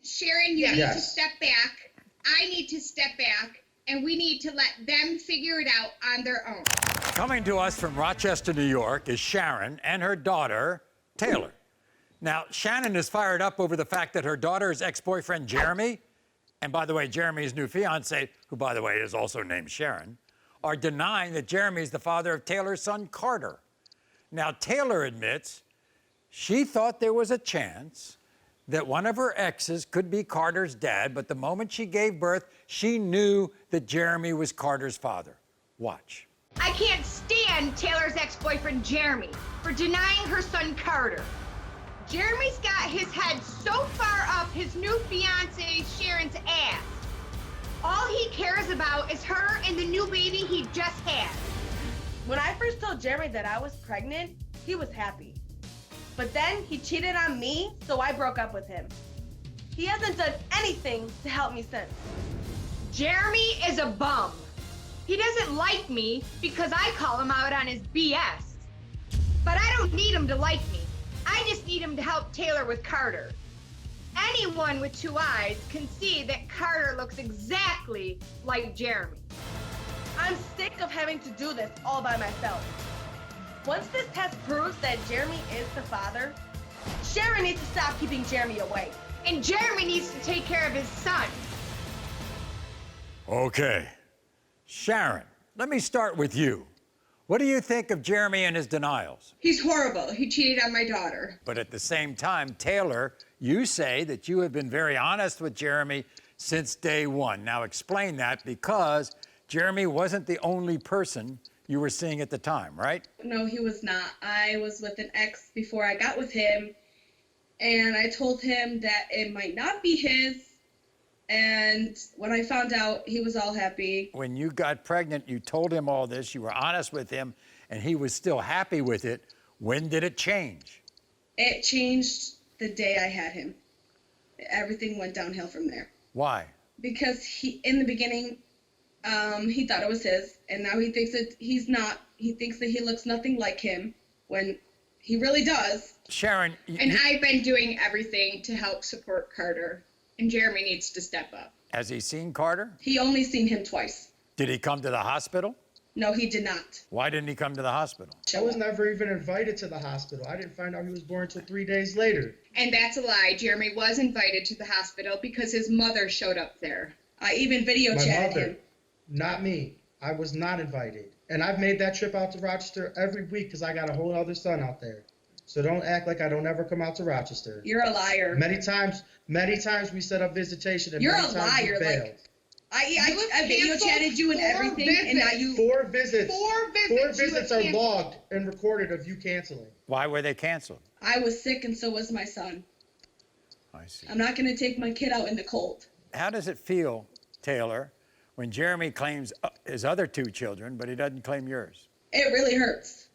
Sharon, you need to Yes. step back. I need to step back, and we need to let them figure it out on their own. Coming to us from Rochester, New York, is Sharon and her daughter, Taylor. Now, Shannon is fired up over the fact that her daughter's ex-boyfriend, Jeremy, and by the way, Jeremy's new fiancée, who, by the way, is also named Sharon, are denying that Jeremy is the father of Taylor's son, Carter. Now, Taylor admits she thought there was a chance that one of her exes could be Carter's dad, but the moment she gave birth, she knew that Jeremy was Carter's father. Watch. I can't stand Taylor's ex-boyfriend, Jeremy, for denying her son, Carter. Jeremy's got his head so far up his new fiancée, Sharon's ass. All he cares about is her and the new baby he just had. When I first told Jeremy that I was pregnant, he was happy. But then he cheated on me, so I broke up with him. He hasn't done anything to help me since. Jeremy is a bum. He doesn't like me because I call him out on his BS. But I don't need him to like me. I just need him to help Taylor with Carter. Anyone with two eyes can see that Carter looks exactly like Jeremy. I'm sick of having to do this all by myself. Once this test proves that Jeremy is the father, Sharon needs to stop keeping Jeremy away. And Jeremy needs to take care of his son. Okay. Sharon, let me start with you. What do you think of Jeremy and his denials? He's horrible. He cheated on my daughter. But at the same time, Taylor, you say that you have been very honest with Jeremy since day one. Now explain that, because Jeremy wasn't the only person you were seeing at the time, right? No, he was not. I was with an ex before I got with him, and I told him that it might not be his. And when I found out, he was all happy. When you got pregnant, you told him all this, you were honest with him, and he was still happy with it. When did it change? It changed the day I had him. Everything went downhill from there. Why? Because in the beginning, he thought it was his, and now he thinks that he's not. He thinks that he looks nothing like him when he really does. Sharon, And I've been doing everything to help support Carter, and Jeremy needs to step up. has he seen Carter? He only seen him twice. Did he come to the hospital? No, he did not. Why didn't he come to the hospital? I was never even invited to the hospital. I didn't find out he was born until 3 days later. And that's a lie. Jeremy was invited to the hospital because his mother showed up there. I even video My chatted mother, him. not me. I was not invited. And I've made that trip out to Rochester every week because I got a whole other son out there. So don't act like I don't ever come out to Rochester. You're a liar. Many times we set up visitation and You're many a times liar. we failed. Like I video chatted you and everything, and now you. Four visits. Four visits are you have logged and recorded of you canceling. Why were they canceled? I was sick, and so was my son. I see. I'm not gonna take my kid out in the cold. How does it feel, Taylor, when Jeremy claims his other two children, but he doesn't claim yours? It really hurts.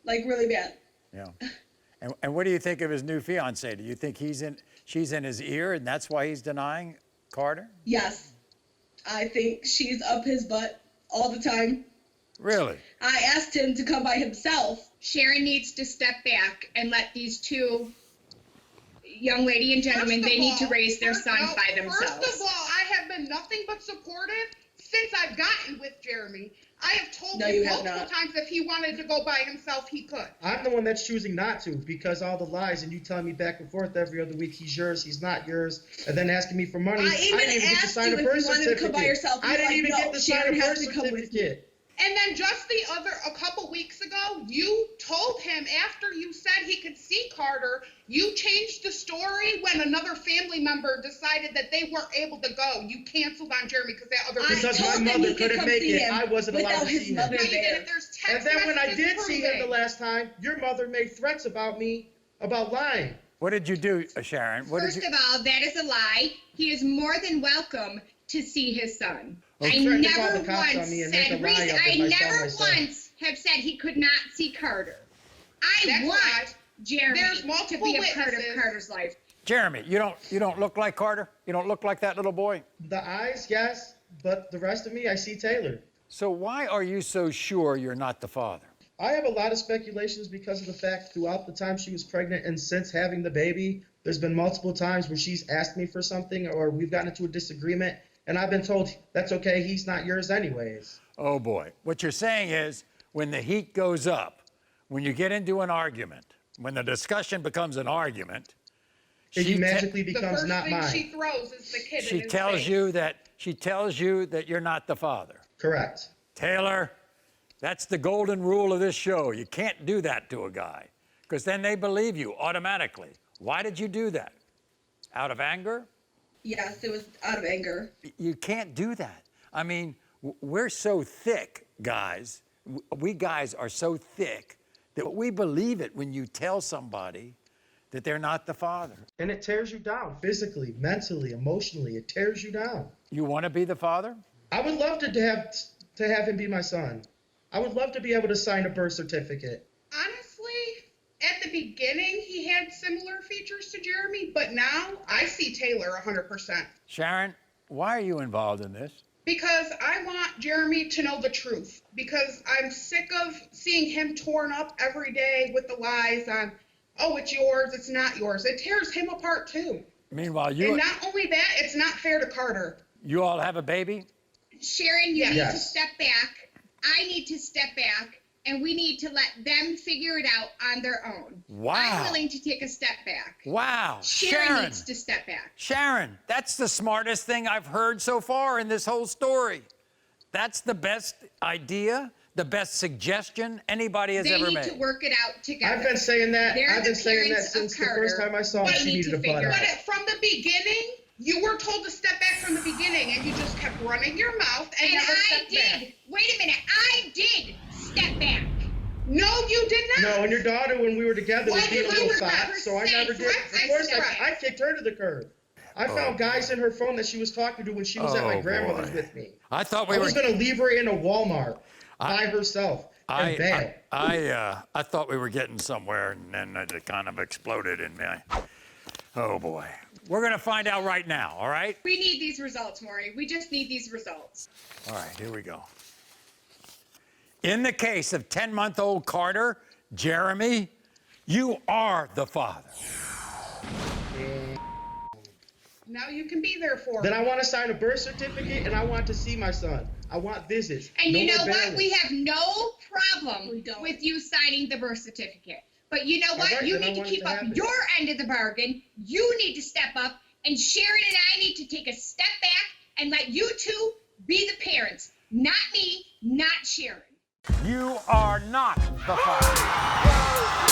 Like really bad. Yeah. And what do you think of his new fiance? Do you think she's in his ear, and that's why he's denying Carter? Yes. I think she's up his butt all the time. Really? I asked him to come by himself. Sharon needs to step back and let these two young lady and gentlemen, they need to raise their son by themselves. First of all, I have been nothing but supportive since I've gotten with Jeremy. I have told him multiple times if he wanted to go by himself, he could. I'm the one that's choosing not to because all the lies and you telling me back and forth every other week he's yours, he's not yours, and then asking me for money. I even asked you if you wanted to come by yourself. I didn't even get to sign a birth certificate. certificate. And then just a couple weeks ago, you told him after you said he could see Carter, you changed the story when another family member decided that they weren't able to go. You canceled on Jeremy because that other Because my mother couldn't make it, I wasn't allowed to see him. No, you didn't. There's text And then when I messages did see him the proving. last time, your mother made threats about me, about lying. What did you do, Sharon? First of all, that is a lie. He is more than welcome to see his son. Well, I he threatened to never call the cops on once me and make a said lie up I if I saw never my son. once have said he could not see Carter. I That's want why Jeremy there's to multiple be a part of witnesses. Carter's life. Jeremy, you don't look like Carter? You don't look like that little boy? The eyes, yes, but the rest of me, I see Taylor. So why are you so sure you're not the father? I have a lot of speculations because of the fact throughout the time she was pregnant and since having the baby, There's been multiple times where she's asked me for something or we've gotten into a disagreement, and I've been told, that's okay, he's not yours anyways. Oh boy. What you're saying is when the heat goes up, when you get into an argument, when the discussion becomes an argument, It magically The becomes first not thing mine. she throws is the kid in she his tells face. you that you're not the father. Correct. Taylor, that's the golden rule of this show. You can't do that to a guy because then they believe you automatically. Why did you do that? Out of anger? Yes, it was out of anger. You can't do that. I mean, we're so thick, guys. We guys are so thick that we believe it when you tell somebody that they're not the father. And it tears you down physically, mentally, emotionally. It tears you down. You want to be the father? I would love to have him be my son. I would love to be able to sign a birth certificate. Honestly, at the beginning, he had similar features to Jeremy, but now I see Taylor 100%. Sharon, why are you involved in this? Because I want Jeremy to know the truth. Because I'm sick of seeing him torn up every day with the lies on, oh, it's yours, it's not yours. It tears him apart too. Meanwhile, And not only that, it's not fair to Carter. you all have a baby? Sharon, you need to Yes. step back. I need to step back, and we need to let them figure it out on their own. Wow. I'm willing to take a step back. Wow. Sharon needs to step back. Sharon, that's the smartest thing I've heard so far in this whole story. That's the best idea, the best suggestion anybody has They ever need made. to work it out together. I've been saying that. They're I've been the saying that parents of since the first Carter. time I saw her. They She need needed to a butt figure out. But from the beginning, you were told to step back from the beginning, and you just kept running your mouth and And never I stepped did. back. Wait a minute. I did step back. No, you did not. No, and your daughter, when we were together, was Well, being a you little were fat, so I never did. I Of course, stepped I kicked her to the curb. I found guys in her phone that she was talking to when she was at my Oh, grandmother's boy. with me. I thought we I were was going to leave her in a Walmart by herself and bail. I thought we were getting somewhere, and then it kind of exploded in me. Oh boy. We're gonna find out right now, all right? We need these results, Maury. We just need these results. All right, here we go. In the case of 10-month-old Carter, Jeremy, you are the father. Now you can be there for Then him. I want to sign a birth certificate and I want to see my son. I want visits. And No you know more what? bailiffs. We have no problem We don't. with you signing the birth certificate. But you know All what? right, You then I need to want it keep to up happen. your end of the bargain. You need to step up, and Sharon and I need to take a step back and let you two be the parents. Not me, not Sharon. You are not the father.